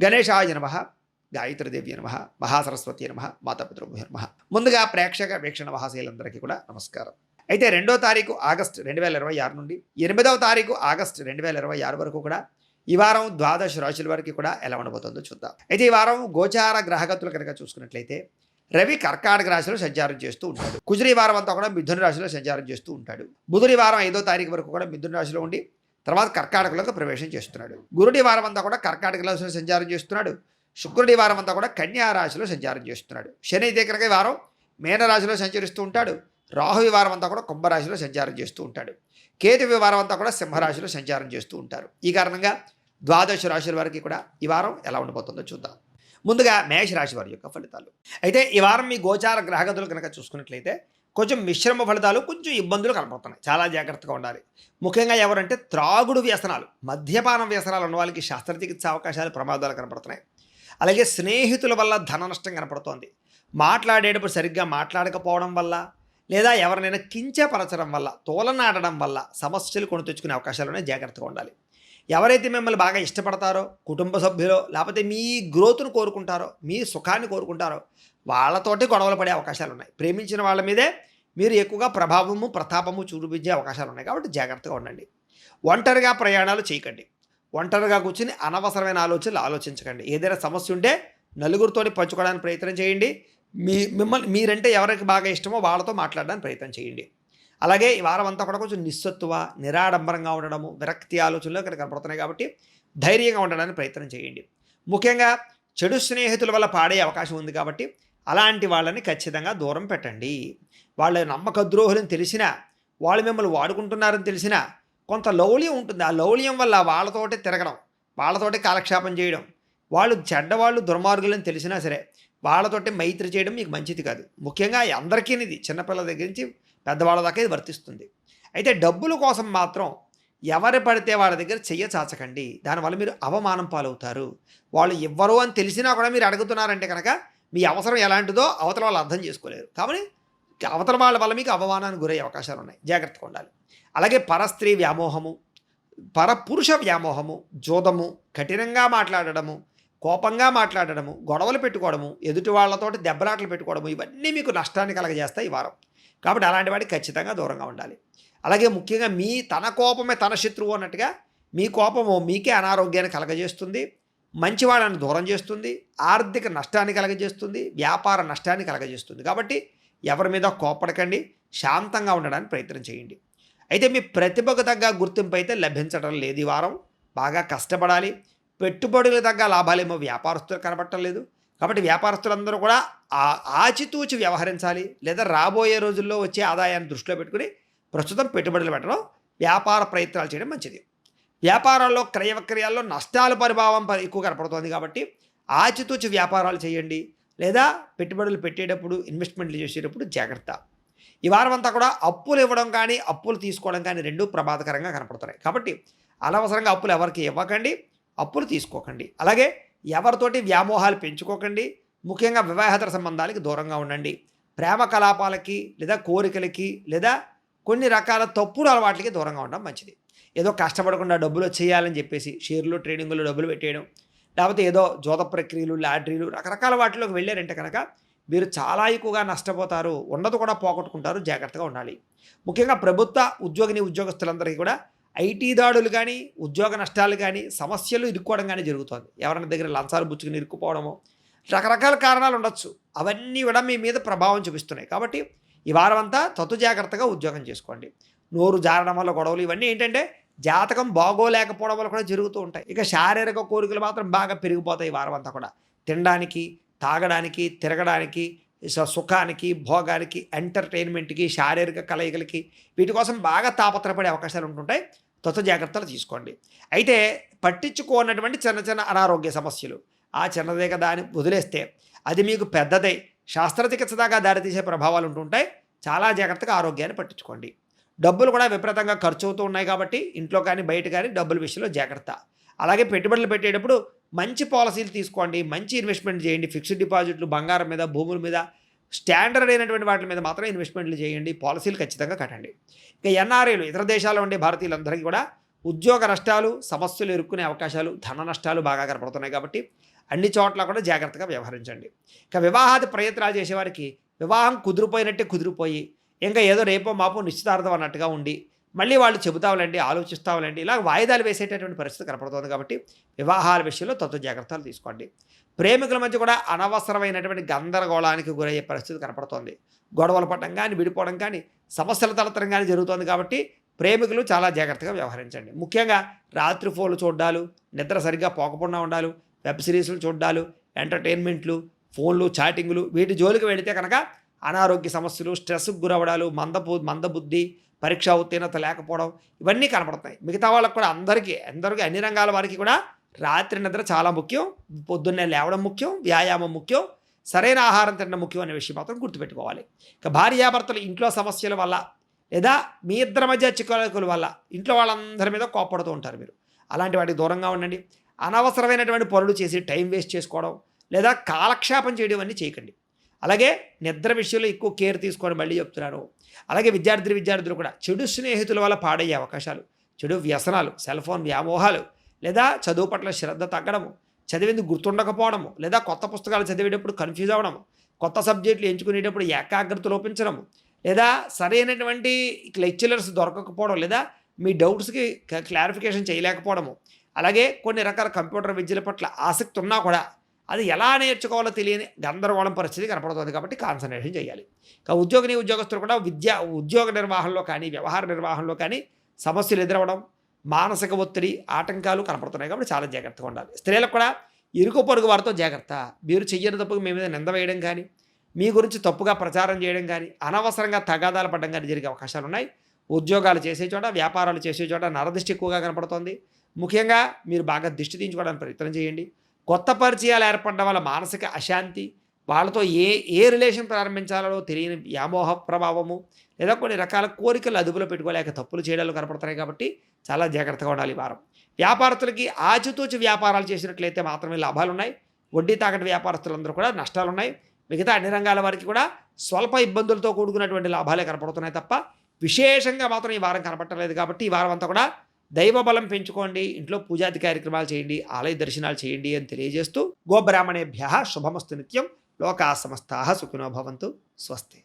గణేశాయ నమః, గాయత్రీదేవి నమః, మహాసరస్వతి నమః, మాతాపితృభ్యో నమః. ముందుగా ప్రేక్షక వీక్షణ మహాశైలందరికీ కూడా నమస్కారం. అయితే 2వ తారీఖు ఆగస్టు 2026 నుండి 8వ తారీఖు ఆగస్టు 2026 వరకు కూడా ఈ వారం ద్వాదశ రాశుల వరకు కూడా ఎలా ఉండబోతుందో చూద్దాం. అయితే ఈ వారం గోచార గ్రహగతులు కనుక చూసుకున్నట్లయితే రవి కర్కాటక రాశిలో సంచారం చేస్తూ ఉంటాడు. కుజుడు ఈ వారం అంతా కూడా మిథున రాశిలో సంచారం చేస్తూ ఉంటాడు. బుధుడు ఈ వారం 5వ తారీఖు వరకు కూడా మిథున రాశిలో ఉండి తర్వాత కర్కాటకలోకి ప్రవేశం చేస్తున్నాడు. గురుడు ఈ వారం అంతా కూడా కర్కాటక రాశిలో సంచారం చేస్తున్నాడు. శుక్రుడు ఈ వారం అంతా కూడా కన్యా రాశిలో సంచారం చేస్తున్నాడు. శని అయితే కనుక ఈ వారం మీనరాశిలో సంచరిస్తూ ఉంటాడు. రాహు ఈ వారం అంతా కూడా కుంభరాశిలో సంచారం చేస్తూ ఉంటాడు. కేతు ఈ వారం అంతా కూడా సింహరాశిలో సంచారం చేస్తూ ఉంటారు. ఈ కారణంగా ద్వాదశ రాశుల వారికి కూడా ఈ వారం ఎలా ఉండబోతుందో చూద్దాం. ముందుగా మేషరాశి వారి యొక్క ఫలితాలు. అయితే ఈ వారం మీ గోచార గ్రహగతులు కనుక చూసుకున్నట్లయితే కొంచెం మిశ్రమ ఫలితాలు, కొంచెం ఇబ్బందులు కనపడుతున్నాయి. చాలా జాగ్రత్తగా ఉండాలి. ముఖ్యంగా ఎవరంటే త్రాగుడు వ్యసనాలు, మద్యపానం వ్యసనాలు ఉన్న వాళ్ళకి శస్త్రచికిత్స అవకాశాలు, ప్రమాదాలు కనపడుతున్నాయి. అలాగే స్నేహితుల వల్ల ధన నష్టం కనపడుతోంది. మాట్లాడేటప్పుడు సరిగ్గా మాట్లాడకపోవడం వల్ల లేదా ఎవరినైనా కించపరచడం వల్ల, తోలనాడడం వల్ల సమస్యలు కొని తెచ్చుకునే అవకాశాలు ఉన్నాయి. జాగ్రత్తగా ఉండాలి. ఎవరైతే మిమ్మల్ని బాగా ఇష్టపడతారో, కుటుంబ సభ్యులో లేకపోతే మీ గ్రోత్ను కోరుకుంటారో, మీ సుఖాన్ని కోరుకుంటారో వాళ్ళతోటి గొడవలు పడే అవకాశాలు ఉన్నాయి. ప్రేమించిన వాళ్ళ మీదే మీరు ఎక్కువగా ప్రభావము, ప్రతాపము చూపించే అవకాశాలు ఉన్నాయి. కాబట్టి జాగ్రత్తగా ఉండండి. ఒంటరిగా ప్రయాణాలు చేయకండి. ఒంటరిగా కూర్చుని అనవసరమైన ఆలోచనలు ఆలోచించకండి. ఏదైనా సమస్య ఉంటే నలుగురితోటి పంచుకోవడానికి ప్రయత్నం చేయండి. మీరంటే ఎవరికి బాగా ఇష్టమో వాళ్ళతో మాట్లాడడానికి ప్రయత్నం చేయండి. అలాగే ఈ వారం అంతా కూడా కొంచెం నిస్సత్తువ, నిరాడంబరంగా ఉండడము, విరక్తి ఆలోచనలు ఇక్కడ కనపడుతున్నాయి. కాబట్టి ధైర్యంగా ఉండడానికి ప్రయత్నం చేయండి. ముఖ్యంగా చెడు స్నేహితుల వల్ల పాడే అవకాశం ఉంది. కాబట్టి అలాంటి వాళ్ళని ఖచ్చితంగా దూరం పెట్టండి. వాళ్ళ నమ్మకద్రోహులని తెలిసినా, వాళ్ళు మిమ్మల్ని వాడుకుంటున్నారని తెలిసినా కొంత లౌల్యం ఉంటుంది. ఆ లౌల్యం వల్ల వాళ్ళతోటి తిరగడం, వాళ్ళతోటి కాలక్షేపం చేయడం, వాళ్ళు చెడ్డవాళ్ళు, దుర్మార్గులని తెలిసినా సరే వాళ్ళతోటి మైత్రి చేయడం మీకు మంచిది కాదు. ముఖ్యంగా అందరికీ ఇది చిన్నపిల్లల దగ్గర నుంచి పెద్దవాళ్ళ దాకా ఇది వర్తిస్తుంది. అయితే డబ్బుల కోసం మాత్రం ఎవరు పడితే వాళ్ళ దగ్గర చెయ్య చాచకండి. దానివల్ల మీరు అవమానం పాలవుతారు. వాళ్ళు ఇవ్వరు అని తెలిసినా కూడా మీరు అడుగుతున్నారంటే కనుక మీ అవసరం ఎలాంటిదో అవతల వాళ్ళు అర్థం చేసుకోలేరు. కాబట్టి అవతల వాళ్ళ వల్ల మీకు అవమానానికి గురయ్యే అవకాశాలు ఉన్నాయి. జాగ్రత్తగా ఉండాలి. అలాగే పరస్త్రీ వ్యామోహము, పరపురుష వ్యామోహము, జోదము, కఠినంగా మాట్లాడడము, కోపంగా మాట్లాడడము, గొడవలు పెట్టుకోవడము, ఎదుటి వాళ్ళతోటి దెబ్బలాటలు పెట్టుకోవడము, ఇవన్నీ మీకు నష్టాన్ని కలగజేస్తాయి ఈ వారం. కాబట్టి అలాంటి వాడికి ఖచ్చితంగా దూరంగా ఉండాలి. అలాగే ముఖ్యంగా తన కోపమే తన శత్రువు అన్నట్టుగా మీ కోపము మీకే అనారోగ్యాన్ని కలగజేస్తుంది, మంచివాళ్ళని దూరం చేస్తుంది, ఆర్థిక నష్టాన్ని కలగజేస్తుంది, వ్యాపార నష్టాన్ని కలగజేస్తుంది. కాబట్టి ఎవరి మీద కోపడకండి, శాంతంగా ఉండడానికి ప్రయత్నం చేయండి. అయితే మీ ప్రతిభకు తగ్గ గుర్తింపు అయితే లభించడం లేదు ఈ వారం. బాగా కష్టపడాలి. పెట్టుబడులు తగ్గ లాభాలేమో వ్యాపారస్తులు కనబడటం లేదు. కాబట్టి వ్యాపారస్తులందరూ కూడా ఆచితూచి వ్యవహరించాలి. లేదా రాబోయే రోజుల్లో వచ్చే ఆదాయాన్ని దృష్టిలో పెట్టుకుని ప్రస్తుతం పెట్టుబడులు పెట్టడం, వ్యాపార ప్రయత్నాలు చేయడం మంచిది. వ్యాపారాల్లో క్రయ విక్రయాల్లో నష్టాల పరిభావం ఎక్కువ కనపడుతోంది. కాబట్టి ఆచితూచి వ్యాపారాలు చేయండి. లేదా పెట్టుబడులు పెట్టేటప్పుడు, ఇన్వెస్ట్మెంట్లు చేసేటప్పుడు జాగ్రత్త. ఈ వారం అంతా కూడా అప్పులు ఇవ్వడం కానీ అప్పులు తీసుకోవడం కానీ రెండూ ప్రమాదకరంగా కనపడుతున్నాయి. కాబట్టి అనవసరంగా అప్పులు ఎవరికి ఇవ్వకండి, అప్పులు తీసుకోకండి. అలాగే ఎవరితోటి వ్యామోహాలు పెంచుకోకండి. ముఖ్యంగా వివాహేతర సంబంధాలకి దూరంగా ఉండండి. ప్రేమ కలాపాలకి లేదా కోరికలకి లేదా కొన్ని రకాల తప్పుడు అలవాట్లకి దూరంగా ఉండడం మంచిది. ఏదో కష్టపడకుండా డబ్బులు వచ్చేయాలని చెప్పేసి షేర్లు, ట్రేడింగ్లో డబ్బులు పెట్టేయడం, లేకపోతే ఏదో జోద ప్రక్రియలు, లాటరీలు, రకరకాల వాటిలోకి వెళ్ళారంటే కనుక మీరు చాలా ఎక్కువగా నష్టపోతారు. ఉన్నది కూడా పోగొట్టుకుంటారు. జాగ్రత్తగా ఉండాలి. ముఖ్యంగా ప్రభుత్వ ఉద్యోగస్తులందరికీ కూడా ఐటీ దాడులు కానీ, ఉద్యోగ నష్టాలు కానీ, సమస్యలు ఇరుక్కోవడం కానీ జరుగుతుంది. ఎవరైనా దగ్గర లంచాలు పుచ్చుకుని ఇరుక్కుపోవడము, రకరకాల కారణాలు ఉండొచ్చు. అవన్నీ కూడా మీ మీద ప్రభావం చూపిస్తున్నాయి. కాబట్టి ఈ వారం అంతా తత్తు జాగ్రత్తగా ఉద్యోగం చేసుకోండి. నోరు జారడం వల్ల గొడవలు ఇవన్నీ ఏంటంటే జాతకం బాగోలేకపోవడం వల్ల కూడా జరుగుతూ ఉంటాయి. ఇక శారీరక కోరికలు మాత్రం బాగా పెరిగిపోతాయి ఈ వారం అంతా కూడా. తినడానికి, తాగడానికి, తిరగడానికి, సుఖానికి, భోగానికి, ఎంటర్టైన్మెంట్కి, శారీరక కలయికలకి, వీటి కోసం బాగా తాపత్రపడే అవకాశాలు ఉంటుంటాయి. జాగ్రత్తలు తీసుకోండి. అయితే పట్టించుకోనటువంటి చిన్న చిన్న అనారోగ్య సమస్యలు, ఆ చిన్నదేగా దాన్ని వదిలేస్తే అది మీకు పెద్దదై శస్త్రచికిత్స దాకా దారితీసే ప్రభావాలు ఉంటుంటాయి. చాలా జాగ్రత్తగా ఆరోగ్యాన్ని పట్టించుకోండి. డబ్బులు కూడా విపరీతంగా ఖర్చు అవుతూ ఉన్నాయి. కాబట్టి ఇంట్లో కానీ బయట కానీ డబ్బుల విషయంలో జాగ్రత్త. అలాగే పెట్టుబడులు పెట్టేటప్పుడు మంచి పాలసీలు తీసుకోండి, మంచి ఇన్వెస్ట్మెంట్ చేయండి. ఫిక్స్డ్ డిపాజిట్లు, బంగారం మీద, భూముల మీద, స్టాండర్డ్ అయినటువంటి వాటి మీద మాత్రం ఇన్వెస్ట్మెంట్లు చేయండి. పాలసీలు ఖచ్చితంగా కట్టండి. ఇక ఎన్ఆర్ఐలు, ఇతర దేశాల్లో ఉండే భారతీయులందరికీ కూడా ఉద్యోగ నష్టాలు, సమస్యలు ఎదుర్కొనే అవకాశాలు, ధన నష్టాలు బాగా కనపడుతున్నాయి. కాబట్టి అన్ని చోట్ల కూడా జాగ్రత్తగా వ్యవహరించండి. ఇక వివాహాది ప్రయత్నాలు చేసేవారికి వివాహం కుదిరిపోయినట్టే కుదిరిపోయి ఇంకా ఏదో రేపో మాపో నిశ్చితార్థం అన్నట్టుగా ఉండి మళ్ళీ వాళ్ళు చెబుతావులండి, ఆలోచిస్తావులండి, ఇలా వాయిదాలు వేసేటటువంటి పరిస్థితి కనపడుతుంది. కాబట్టి వివాహాల విషయంలో తత్వ జాగ్రత్తలు తీసుకోండి. ప్రేమికుల మధ్య కూడా అనవసరమైనటువంటి గందరగోళానికి గురయ్యే పరిస్థితి కనపడుతోంది. గొడవలు పడడం కానీ, విడిపోవడం కానీ, సమస్యల తలెత్తడం కానీ జరుగుతోంది. కాబట్టి ప్రేమికులు చాలా జాగ్రత్తగా వ్యవహరించండి. ముఖ్యంగా రాత్రి ఫోన్లు చూడ్డాలు, నిద్ర సరిగ్గా పోకపోకుండా ఉండాలి, వెబ్ సిరీస్లు చూడ్డాలు, ఎంటర్టైన్మెంట్లు, ఫోన్లు, చాటింగ్లు, వీటి జోలికి వెళితే కనుక అనారోగ్య సమస్యలు, స్ట్రెస్కు గురవడాలు, మందబుద్ధి, పరీక్ష ఉత్తీర్ణత లేకపోవడం, ఇవన్నీ కనపడుతున్నాయి. మిగతా వాళ్ళకు కూడా అందరికీ అన్ని రంగాల వారికి కూడా రాత్రి నిద్ర చాలా ముఖ్యం. పొద్దున్నే లేవడం ముఖ్యం, వ్యాయామం ముఖ్యం, సరైన ఆహారం తినడం ముఖ్యం అనే విషయం మాత్రం గుర్తుపెట్టుకోవాలి. ఇక భార్యాభర్తలు ఇంట్లో సమస్యల వల్ల లేదా మీ ఇద్దరి మధ్య చిక్కుల వల్ల ఇంట్లో వాళ్ళందరి మీద కోప్పడుతూ ఉంటారు. మీరు అలాంటి వాటికి దూరంగా ఉండండి. అనవసరమైనటువంటి పనులు చేసి టైం వేస్ట్ చేసుకోవడం లేదా కాలక్షేపం చేయడం అన్నీ చేయకండి. అలాగే నిద్ర విషయంలో ఎక్కువ కేర్ తీసుకోండి, మళ్ళీ చెప్తున్నాను. అలాగే విద్యార్థులు కూడా చెడు స్నేహితుల వల్ల పాడయ్యే అవకాశాలు, చెడు వ్యసనాలు, సెల్ ఫోన్ వ్యామోహాలు, లేదా చదువు పట్ల శ్రద్ధ తగ్గడము, చదివేందుకు గుర్తుండకపోవడము, లేదా కొత్త పుస్తకాలు చదివేటప్పుడు కన్ఫ్యూజ్ అవ్వడము, కొత్త సబ్జెక్టులు ఎంచుకునేటప్పుడు ఏకాగ్రత లోపించడము, లేదా సరైనటువంటి లెక్చరర్స్ దొరకకపోవడం, లేదా మీ డౌట్స్కి క్లారిఫికేషన్ చేయలేకపోవడము, అలాగే కొన్ని రకాల కంప్యూటర్ విద్యల పట్ల ఆసక్తి ఉన్నా కూడా అది ఎలా నేర్చుకోవాలో తెలియని గందరగోళం పరిస్థితి కనపడుతుంది. కాబట్టి కాన్సన్ట్రేషన్ చేయాలి. ఇక ఉద్యోగస్తులు కూడా ఉద్యోగ నిర్వహణలో కానీ, వ్యవహార నిర్వహణలో కానీ సమస్యలు ఎదురవ్వడం, మానసిక ఒత్తిడి, ఆటంకాలు కనపడుతున్నాయి. కాబట్టి చాలా జాగ్రత్తగా ఉండాలి. స్త్రీలకు కూడా ఇరుగు పొరుగు వారితో జాగ్రత్త. మీరు చెయ్యని తప్పుకు మీ మీద నింద వేయడం కానీ, మీ గురించి తప్పుగా ప్రచారం చేయడం కానీ, అనవసరంగా తగాదాలు పడడం కానీ జరిగే అవకాశాలు ఉన్నాయి. ఉద్యోగాలు చేసే చోట, వ్యాపారాలు చేసే చోట నరదృష్టి ఎక్కువగా కనపడుతోంది. ముఖ్యంగా మీరు బాగా దిష్టి తీయించుకోవడానికి ప్రయత్నం చేయండి. కొత్త పరిచయాలు ఏర్పడడం వల్ల మానసిక అశాంతి, వాళ్ళతో ఏ రిలేషన్ ప్రారంభించాలో తెలియని వ్యామోహ ప్రభావము, లేదా కొన్ని రకాల కోరికలు అదుపులో పెట్టుకోలేక తప్పులు చేయడాలు కనపడుతున్నాయి. కాబట్టి చాలా జాగ్రత్తగా ఉండాలి ఈ వారం. వ్యాపారస్తులకి ఆచితూచి వ్యాపారాలు చేసినట్లయితే మాత్రమే లాభాలు ఉన్నాయి. వడ్డీ తాకటి వ్యాపారస్తులందరూ కూడా నష్టాలు ఉన్నాయి. మిగతా అన్ని రంగాల వారికి కూడా స్వల్ప ఇబ్బందులతో కూడుకున్నటువంటి లాభాలే కనపడుతున్నాయి తప్ప విశేషంగా మాత్రం ఈ వారం కనపడలేదు. కాబట్టి ఈ వారం అంతా కూడా దైవ బలం పెంచుకోండి, ఇంట్లో పూజాది కార్యక్రమాలు చేయండి, ఆలయ దర్శనాలు చేయండి అని తెలియజేస్తూ గోబ్రాహ్మణేభ్యః శుభమస్తు నిత్యం. లోకా సమస్తాః సుఖినో భవంతు. స్వస్తి.